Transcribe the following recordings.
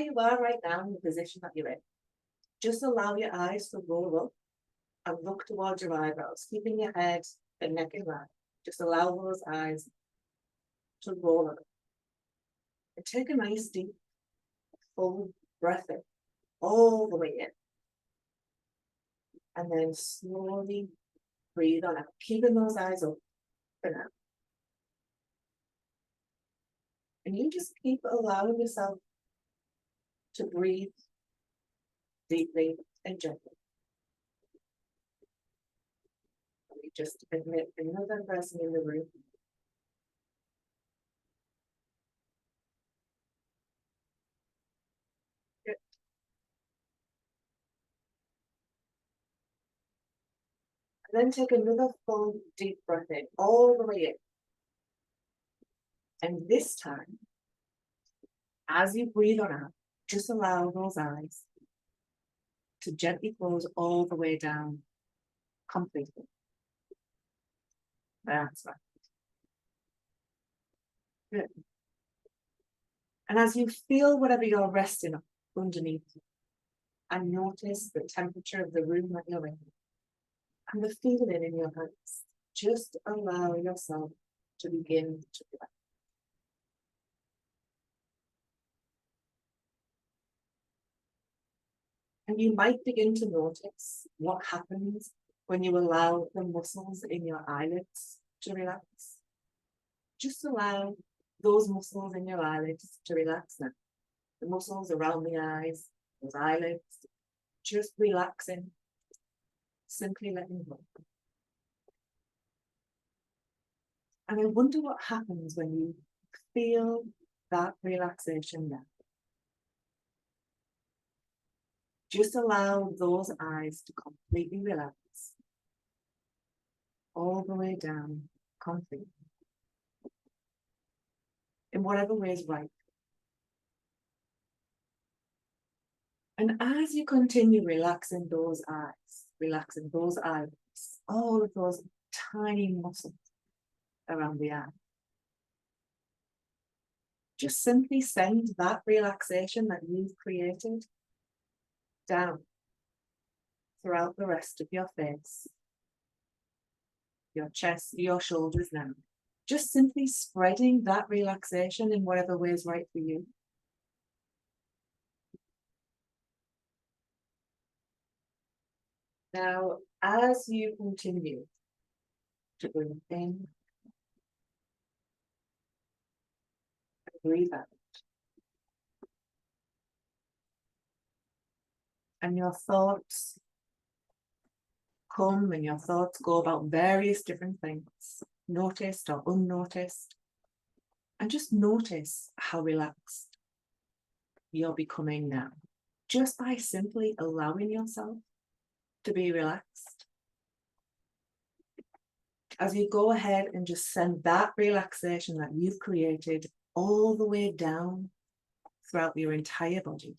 you are right now in the position that you're in, just allow your eyes to roll up and look towards your eyebrows, keeping your head and neck in line. Just allow those eyes to roll up. And take a nice deep, full breath in, all the way in. And then slowly breathe on out, keeping those eyes open for now. And you just keep allowing yourself to breathe deeply and gently. We just admit another person in the room. Good. And then take another full deep breath in, all the way in. And this time, as you breathe on out, just allow those eyes to gently close all the way down, completely. That's right. Good. And as you feel whatever you're resting on underneath you, and notice the temperature of the room that you're in, and the feeling in your hands, just allow yourself to begin to relax. And you might begin to notice what happens when you allow the muscles in your eyelids to relax. Just allow those muscles in your eyelids to relax now. The muscles around the eyes, those eyelids, just relaxing, simply letting go. And I wonder what happens when you feel that relaxation now. Just allow those eyes to completely relax, all the way down, completely. In whatever way is right. And as you continue relaxing those eyes, relaxing those eyelids, all of those tiny muscles around the eye, just simply send that relaxation that you've created down throughout the rest of your face, your chest, your shoulders now. Just simply spreading that relaxation in whatever way is right for you. Now, as you continue to breathe in and breathe out, and your thoughts come and your thoughts go about various different things, noticed or unnoticed, and just notice how relaxed you're becoming now, just by simply allowing yourself to be relaxed. As you go ahead and just send that relaxation that you've created all the way down throughout your entire body,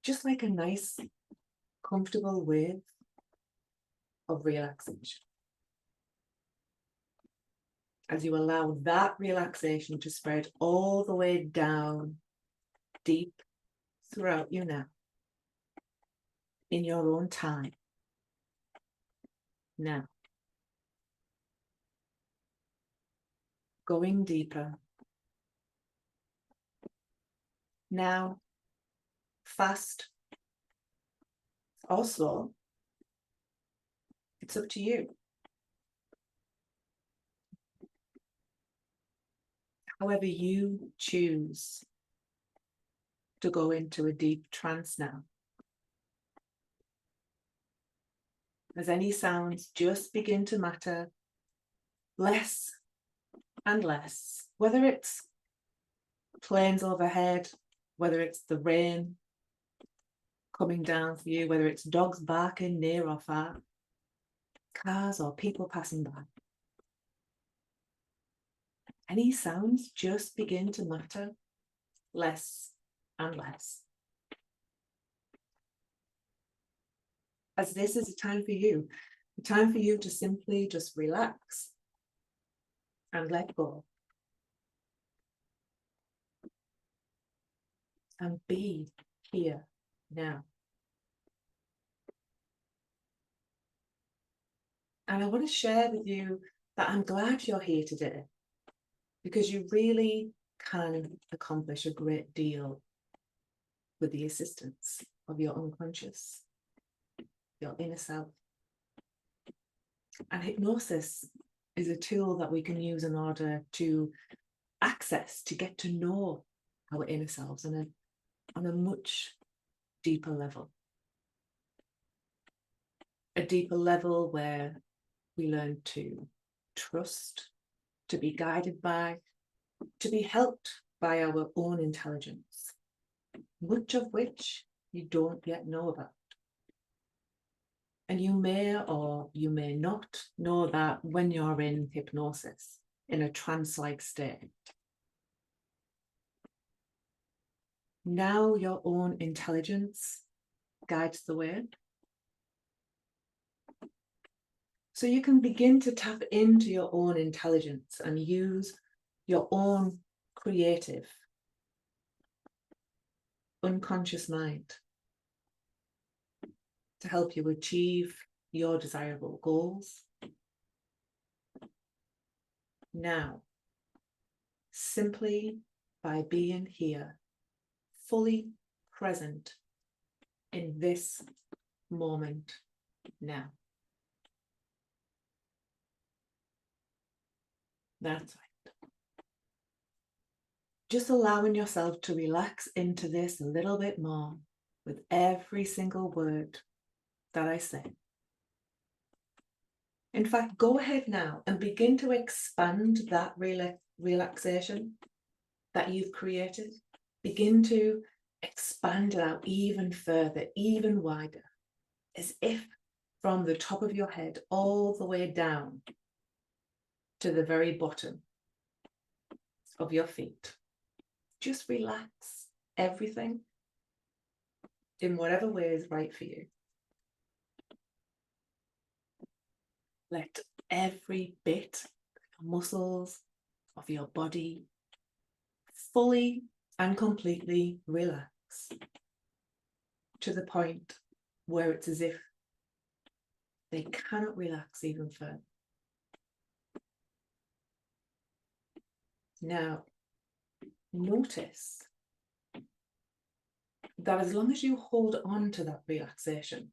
just like a nice, comfortable wave of relaxation. As you allow that relaxation to spread all the way down, deep throughout you now, in your own time. Now, going deeper. Now, fast or slow, it's up to you. However you choose to go into a deep trance now. As any sounds just begin to matter less and less, whether it's planes overhead, whether it's the rain coming down for you, whether it's dogs barking near or far, cars or people passing by. Any sounds just begin to matter less and less. As this is a time for you to simply just relax and let go. and be here now. And I want to share with you that I'm glad you're here today, because you really can accomplish a great deal with the assistance of your unconscious, your inner self. And hypnosis is a tool that we can use in order to access, to get to know our inner selves on a much deeper level. A deeper level where we learn to trust, to be guided by, to be helped by our own intelligence, much of which you don't yet know about. And you may or you may not know that when you're in hypnosis, in a trance-like state. Now your own intelligence guides the way. So you can begin to tap into your own intelligence and use your own creative, unconscious mind to help you achieve your desirable goals. Now, simply by being here, fully present in this moment now. That's right. Just allowing yourself to relax into this a little bit more with every single word that I say. In fact, go ahead now and begin to expand that relaxation that you've created. Begin to expand it out even further, even wider, as if from the top of your head all the way down to the very bottom of your feet. Just relax everything in whatever way is right for you. Let every bit of muscles of your body fully and completely relax to the point where it's as if they cannot relax even further. Now, notice that as long as you hold on to that relaxation,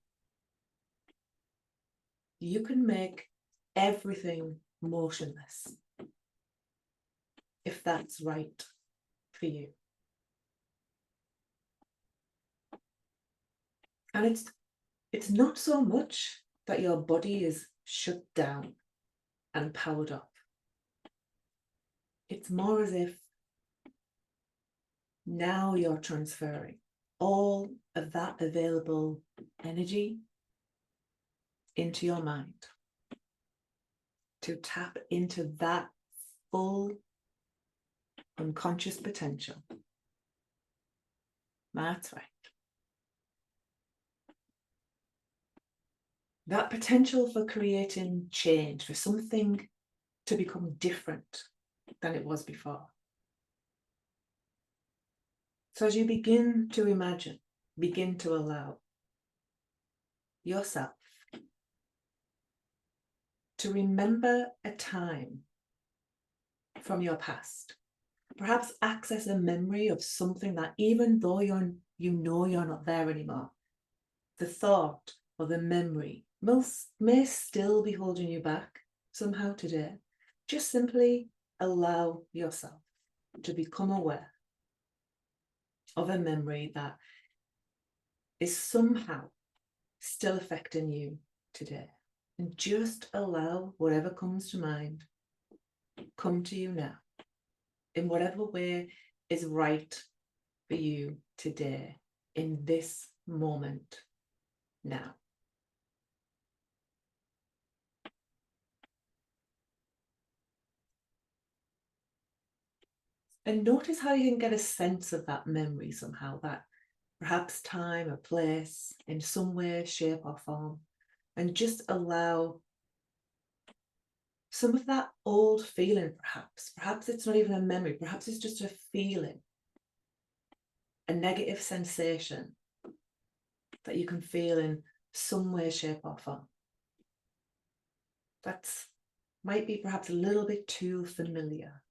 you can make everything motionless, if that's right for you. And it's not so much that your body is shut down and powered up. It's more as if now you're transferring all of that available energy into your mind to tap into that full unconscious potential. That's right. That potential for creating change, for something to become different than it was before. So as you begin to imagine, begin to allow yourself to remember a time from your past, perhaps access a memory of something that even though you know you're not there anymore, the thought or the memory may still be holding you back somehow today. Just simply allow yourself to become aware of a memory that is somehow still affecting you today. And just allow whatever comes to mind, come to you now, in whatever way is right for you today, in this moment now. And notice how you can get a sense of that memory somehow, that perhaps time or place in some way, shape or form, and just allow some of that old feeling, perhaps it's not even a memory, perhaps it's just a feeling a negative sensation that you can feel in some way, shape, or form. That's might be perhaps a little bit too familiar.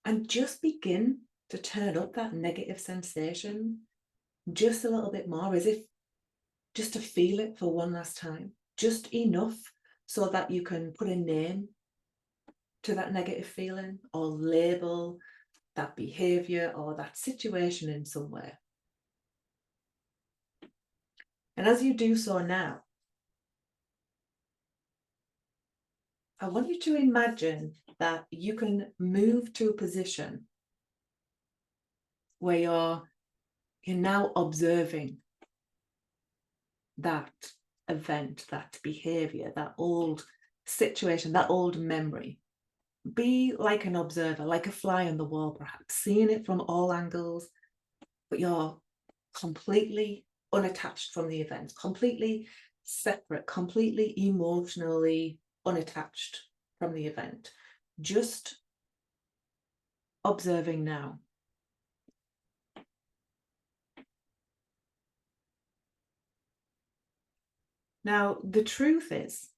And just begin to turn up that negative sensation just a little bit more, as if just to feel it for one last time, just enough so that you can put a name to that negative feeling or label that behavior or that situation in some way. And as you do so now, I want you to imagine that you can move to a position where you're now observing that event, that behavior, that old situation, that old memory. Be like an observer, like a fly on the wall, perhaps, seeing it from all angles, but you're completely unattached from the event, completely separate, completely emotionally unattached from the event. Just observing now. Now, the truth is,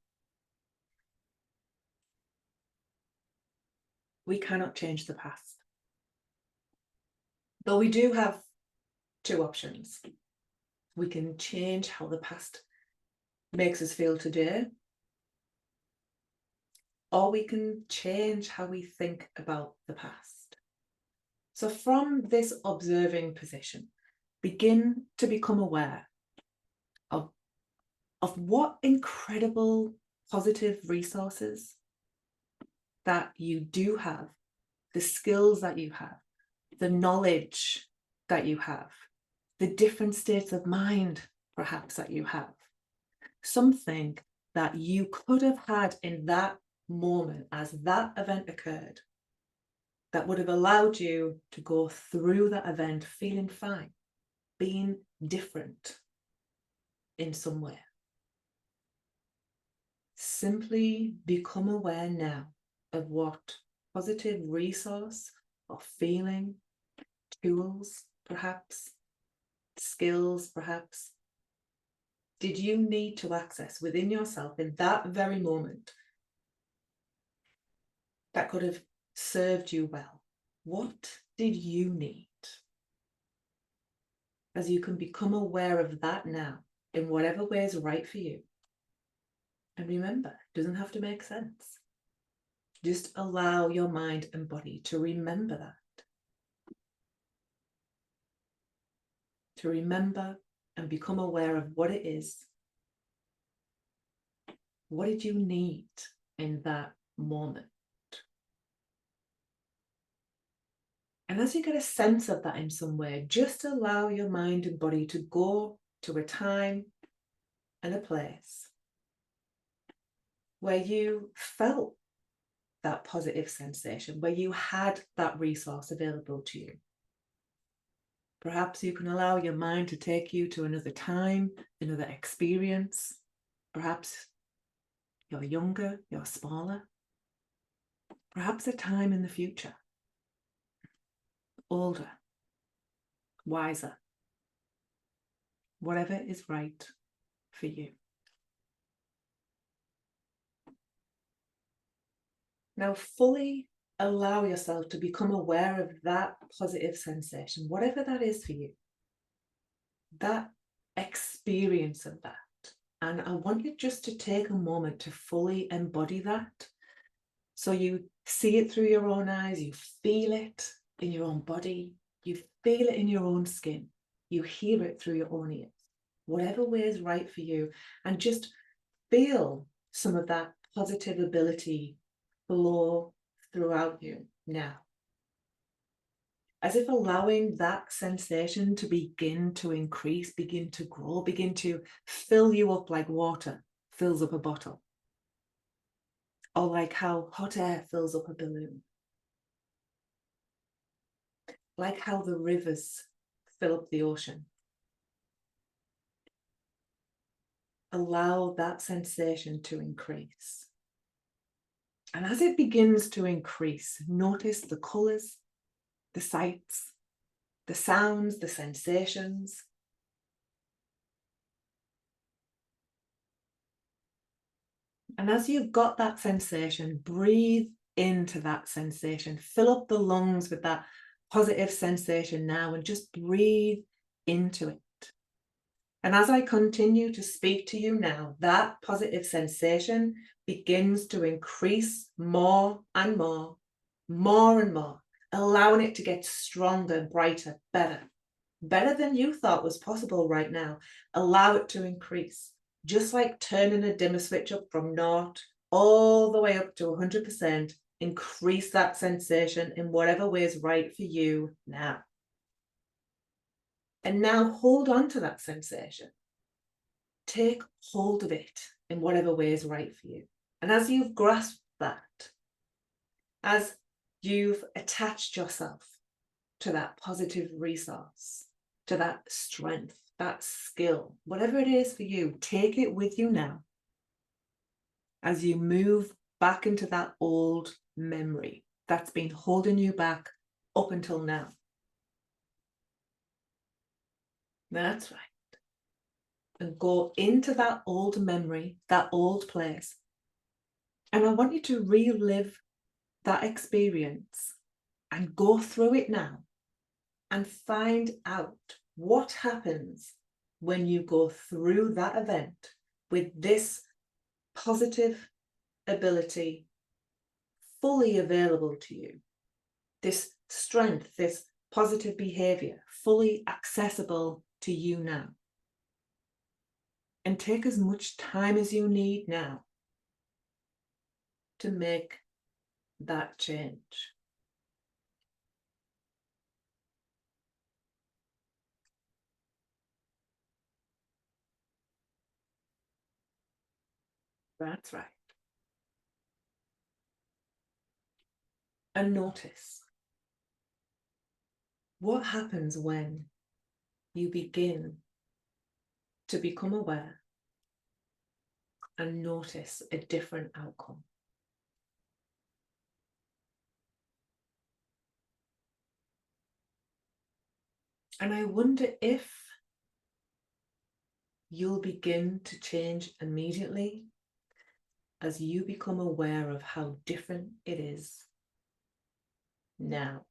we cannot change the past. But we do have two options. We can change how the past makes us feel today, or we can change how we think about the past. So from this observing position, begin to become aware of what incredible positive resources that you do have, the skills that you have, the knowledge that you have, the different states of mind perhaps that you have. Something that you could have had in that moment as that event occurred that would have allowed you to go through that event feeling fine, being different in some way. Simply become aware now of what positive resource or feeling, tools perhaps, skills perhaps, did you need to access within yourself in that very moment that could have served you well? What did you need? As you can become aware of that now, in whatever way is right for you. And remember, it doesn't have to make sense. Just allow your mind and body to remember that. To remember and become aware of what it is. What did you need in that moment? And as you get a sense of that in some way, just allow your mind and body to go to a time and a place where you felt that positive sensation, where you had that resource available to you. Perhaps you can allow your mind to take you to another time, another experience. Perhaps you're younger, you're smaller. Perhaps a time in the future. Older, wiser. Whatever is right for you. Now fully allow yourself to become aware of that positive sensation, whatever that is for you, that experience of that. And I want you just to take a moment to fully embody that. So you see it through your own eyes, you feel it in your own body, you feel it in your own skin, you hear it through your own ears, whatever way is right for you, and just feel some of that positive ability flow throughout you now. As if allowing that sensation to begin to increase, begin to grow, begin to fill you up like water fills up a bottle. Or like how hot air fills up a balloon. Like how the rivers fill up the ocean. Allow that sensation to increase. And as it begins to increase, notice the colors, the sights, the sounds, the sensations. And as you've got that sensation, breathe into that sensation. Fill up the lungs with that positive sensation now and just breathe into it. And as I continue to speak to you now, that positive sensation begins to increase more and more and more, allowing it to get stronger, brighter, better than you thought was possible right now. Allow it to increase, just like turning a dimmer switch up from 0 all the way up to 100%. Increase that sensation in whatever way is right for you now. And now hold on to that sensation. Take hold of it in whatever way is right for you. And as you've grasped that, as you've attached yourself to that positive resource, to that strength, that skill, whatever it is for you, take it with you now as you move back into that old memory that's been holding you back up until now. That's right. And go into that old memory, that old place. And I want you to relive that experience and go through it now and find out what happens when you go through that event with this positive ability fully available to you, this strength, this positive behavior fully accessible to you now. And take as much time as you need now to make that change. That's right. And notice what happens when you begin to become aware and notice a different outcome. And I wonder if you'll begin to change immediately as you become aware of how different it is now.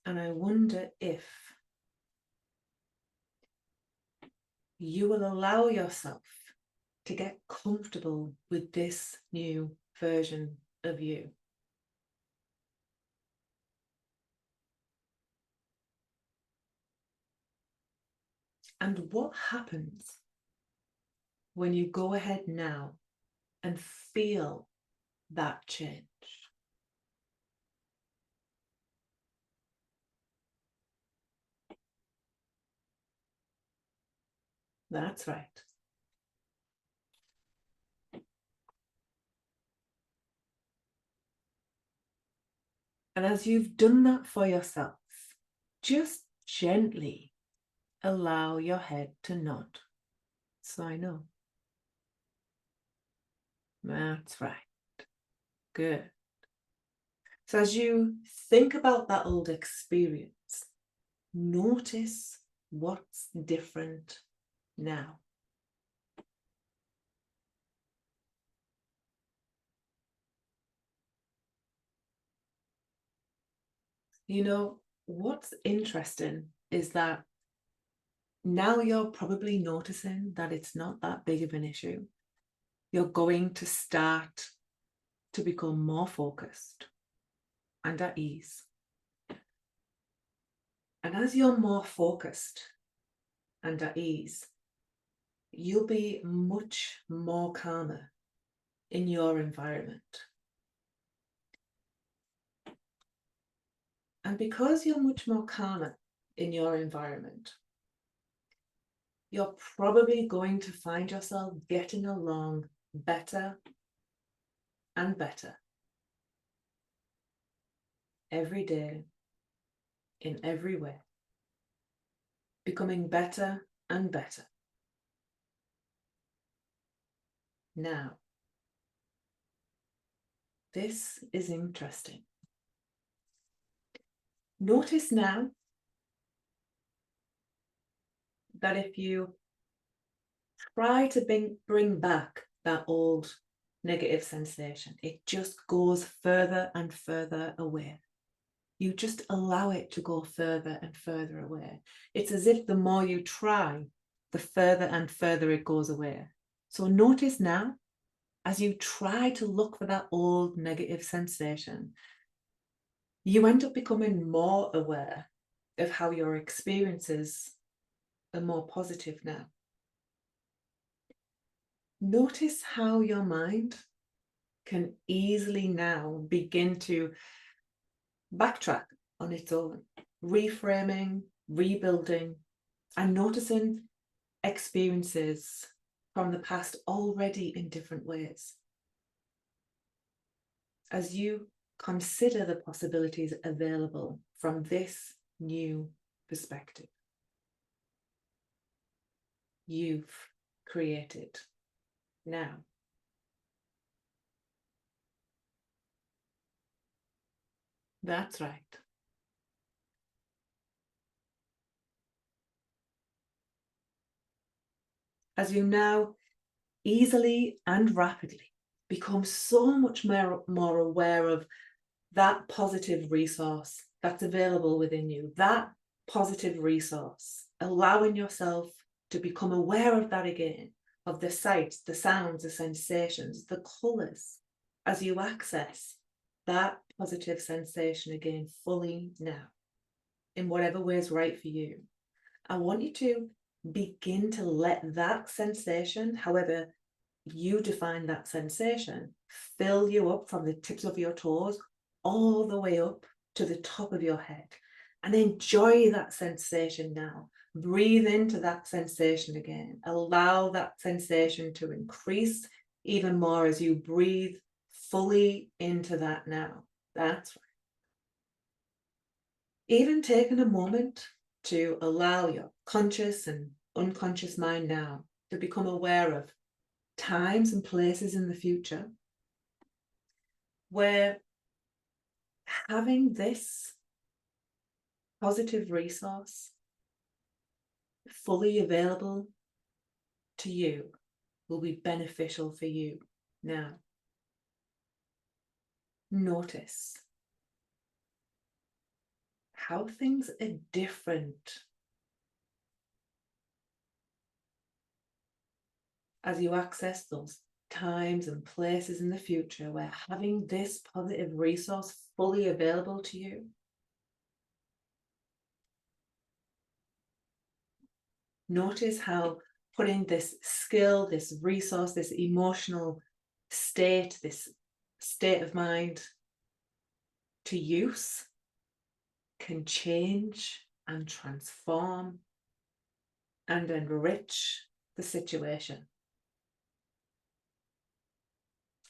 And I wonder if you will allow yourself to get comfortable with this new version of you. And what happens when you go ahead now and feel that change? That's right. And as you've done that for yourself, just gently allow your head to nod. So I know. That's right. Good. So as you think about that old experience, notice what's different now. You know, what's interesting is that now you're probably noticing that it's not that big of an issue. You're going to start to become more focused and at ease. And as you're more focused and at ease, you'll be much more calmer in your environment. And because you're much more calmer in your environment, you're probably going to find yourself getting along better and better every day, in every way, becoming better and better. Now, This is interesting. Notice now that if you try to bring back that old negative sensation, it just goes further and further away. You just allow it to go further and further away. It's as if the more you try, the further and further it goes away. So notice now, as you try to look for that old negative sensation, you end up becoming more aware of how your experiences are more positive now. Notice how your mind can easily now begin to backtrack on its own, reframing, rebuilding, and noticing experiences from the past already in different ways. As you consider the possibilities available from this new perspective you've created now. That's right. As you now easily and rapidly become so much more aware of that positive resource that's available within you, that positive resource, allowing yourself to become aware of that again, of the sights, the sounds, the sensations, the colours, as you access that positive sensation again fully now, in whatever way is right for you. I want you to begin to let that sensation, however you define that sensation, fill you up from the tips of your toes all the way up to the top of your head, and enjoy that sensation now. Breathe into that sensation again. Allow that sensation to increase even more as you breathe fully into that now. That's right. Even taking a moment to allow your conscious and unconscious mind now to become aware of times and places in the future where having this positive resource fully available to you will be beneficial for you now. Notice how things are different as you access those times and places in the future where having this positive resource fully available to you notice how putting this skill, this resource, this emotional state, this state of mind to use can change and transform and enrich the situation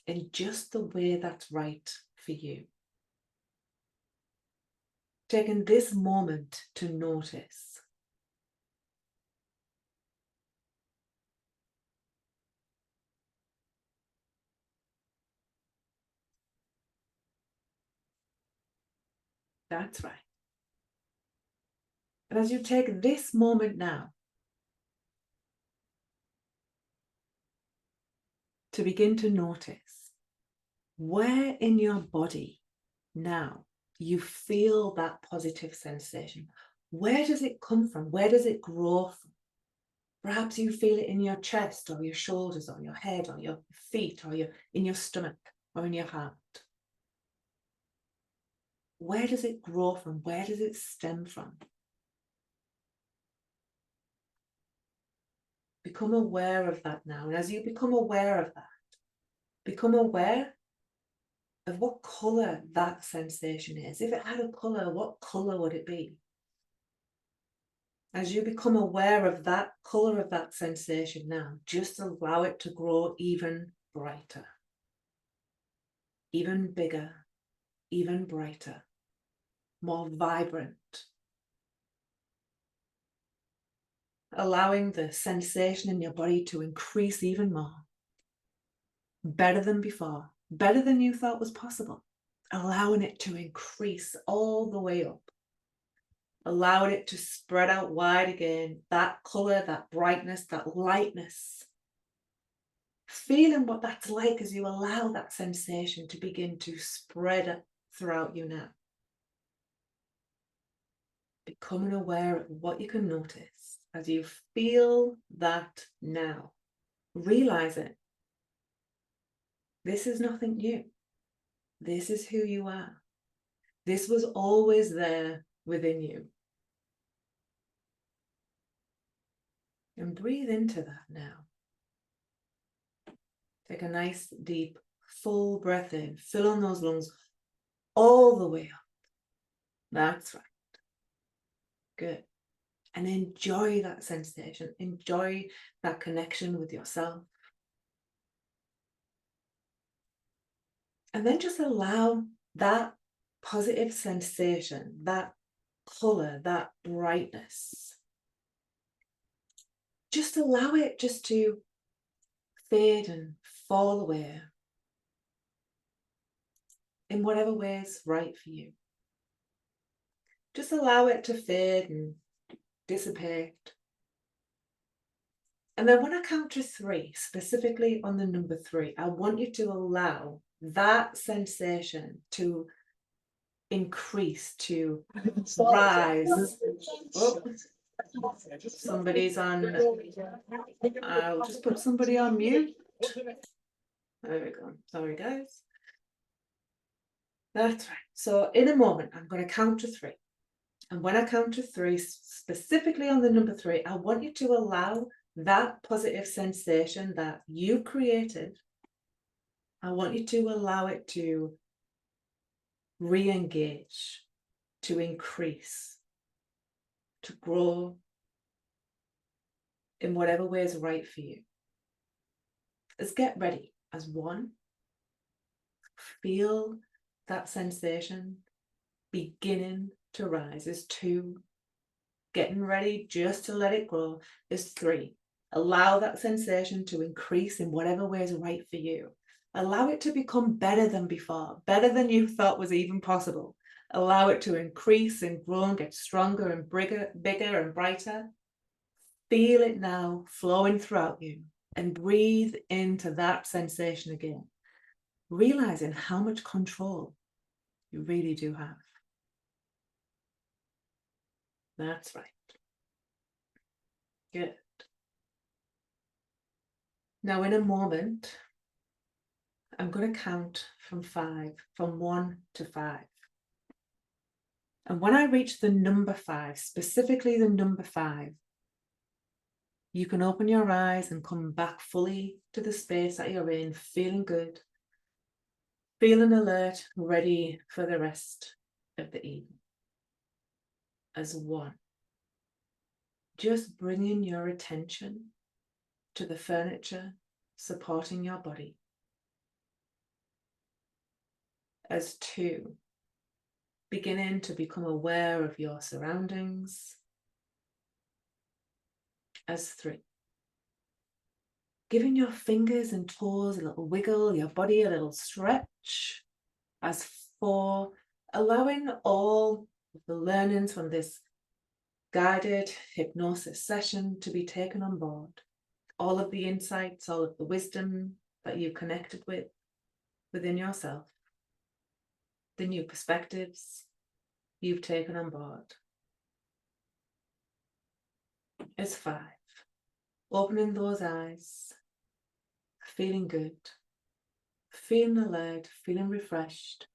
in just the way that's right for you. Taking this moment to notice. That's right. And as you take this moment now to begin to notice where in your body now you feel that positive sensation. Where does it come from? Where does it grow from? Perhaps you feel it in your chest or your shoulders or your head or your feet or in your stomach or in your heart. Where does it grow from? Where does it stem from? Become aware of that now. And as you become aware of that, become aware of what colour that sensation is. If it had a colour, what colour would it be? As you become aware of that colour of that sensation now, just allow it to grow even brighter, even bigger, even brighter, more vibrant. Allowing the sensation in your body to increase even more, better than before, better than you thought was possible, allowing it to increase all the way up, allowing it to spread out wide again, that color, that brightness, that lightness. Feeling what that's like as you allow that sensation to begin to spread throughout you now. Becoming aware of what you can notice as you feel that now. Realize it. This is nothing new. This is who you are. This was always there within you. And breathe into that now. Take a nice, deep, full breath in. Fill on those lungs all the way up. That's right. Good. And enjoy that sensation. Enjoy that connection with yourself. And then just allow that positive sensation, that color, that brightness. Just allow it just to fade and fall away in whatever way is right for you. Just allow it to fade and dissipate. And then when I count to 3, specifically on the number 3, I want you to allow that sensation to increase, to rise. Oh, somebody's on. I'll just put somebody on mute. There we go. Sorry, guys. That's right. So in a moment, I'm going to count to 3. And when I count to 3, specifically on the number 3, I want you to allow that positive sensation that you created, I want you to allow it to re-engage, to increase, to grow in whatever way is right for you. Let's get ready. As 1, feel that sensation beginning to rise. As 2, getting ready just to let it grow. As 3, allow that sensation to increase in whatever way is right for you. Allow it to become better than before, better than you thought was even possible. Allow it to increase and grow and get stronger and bigger and brighter. Feel it now flowing throughout you and breathe into that sensation again, realizing how much control you really do have. That's right. Good. Now in a moment, I'm going to count from 1 to 5. And when I reach the number 5, specifically the number 5, you can open your eyes and come back fully to the space that you're in, feeling good, feeling alert, ready for the rest of the evening. As 1, just bringing your attention to the furniture supporting your body. As 2, beginning to become aware of your surroundings. As 3, giving your fingers and toes a little wiggle, your body a little stretch. As 4, allowing all of the learnings from this guided hypnosis session to be taken on board. All of the insights, all of the wisdom that you connected with within yourself. The new perspectives you've taken on board. As 5, opening those eyes, feeling good, feeling alert, feeling refreshed,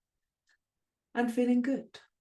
and feeling good